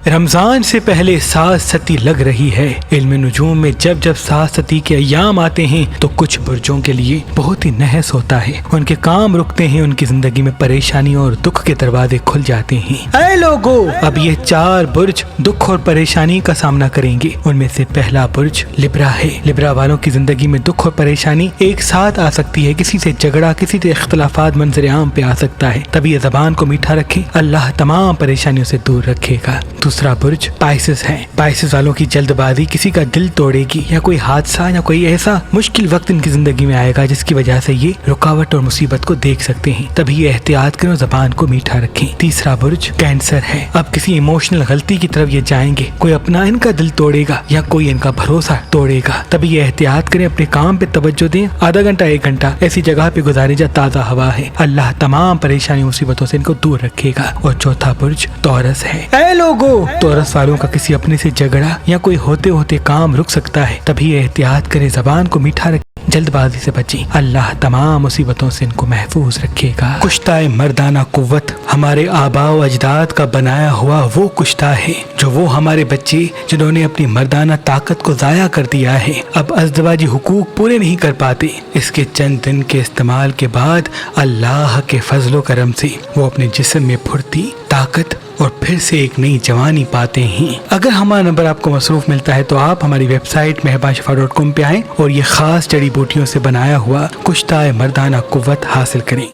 رمضان سے پہلے ساز ستی لگ رہی ہے۔ علم نجوم میں جب جب ساز ستی کے ایام آتے ہیں تو کچھ برجوں کے لیے بہت ہی نحس ہوتا ہے، ان کے کام رکتے ہیں، ان کی زندگی میں پریشانی اور دکھ کے دروازے کھل جاتے ہیں۔ اے لوگو، اب یہ 4 برج دکھ اور پریشانی کا سامنا کریں گے۔ ان میں سے پہلا برج لبرا ہے۔ لبرا والوں کی زندگی میں دکھ اور پریشانی ایک ساتھ آ سکتی ہے، کسی سے جھگڑا، کسی سے اختلافات منظر عام پہ آ سکتا ہے، تبھی یہ زبان کو میٹھا رکھیں، اللہ تمام پریشانیوں سے دور رکھے گا۔ دوسرا برج پائسس ہے۔ پائسس والوں کی جلد بازی کسی کا دل توڑے گی، یا کوئی حادثہ یا کوئی ایسا مشکل وقت ان کی زندگی میں آئے گا جس کی وجہ سے یہ رکاوٹ اور مصیبت کو دیکھ سکتے ہیں، تبھی یہ احتیاط کریں اور زبان کو میٹھا رکھیں۔ تیسرا برج کینسر ہے۔ اب کسی ایموشنل غلطی کی طرف یہ جائیں گے، کوئی اپنا ان کا دل توڑے گا یا کوئی ان کا بھروسہ توڑے گا، تبھی یہ احتیاط کریں، اپنے کام پہ توجہ دیں، آدھا گھنٹہ 1 گھنٹہ ایسی جگہ پہ گزاریں جہاں تازہ ہوا ہے، اللہ تمام پریشانی مصیبتوں سے ان کو دور رکھے گا۔ اور چوتھا برج تورس ہے۔ اے لوگو، تورس والوں کا کسی اپنے سے جھگڑا یا کوئی ہوتے ہوتے کام رک سکتا ہے، تبھی احتیاط کرے، زبان کو میٹھا رکھے، جلد بازی سے بچیں، اللہ تمام مصیبتوں سے ان کو محفوظ رکھے گا۔ کشتہ مردانہ قوت ہمارے آباء و اجداد کا بنایا ہوا وہ کشتہ ہے جو وہ ہمارے بچے جنہوں نے اپنی مردانہ طاقت کو ضائع کر دیا ہے، اب ازدواجی حقوق پورے نہیں کر پاتے۔ اس کے چند دن کے استعمال کے بعد اللہ کے فضل و کرم سے وہ اپنے جسم میں پھرتی طاقت اور پھر سے ایک نئی جوانی پاتے ہیں۔ اگر ہمارا نمبر آپ کو مصروف ملتا ہے تو آپ ہماری ویب سائٹ مہربانشفا.com پہ آئیں اور یہ خاص جڑی بوٹیوں سے بنایا ہوا کشتہ مردانہ قوت حاصل کریں۔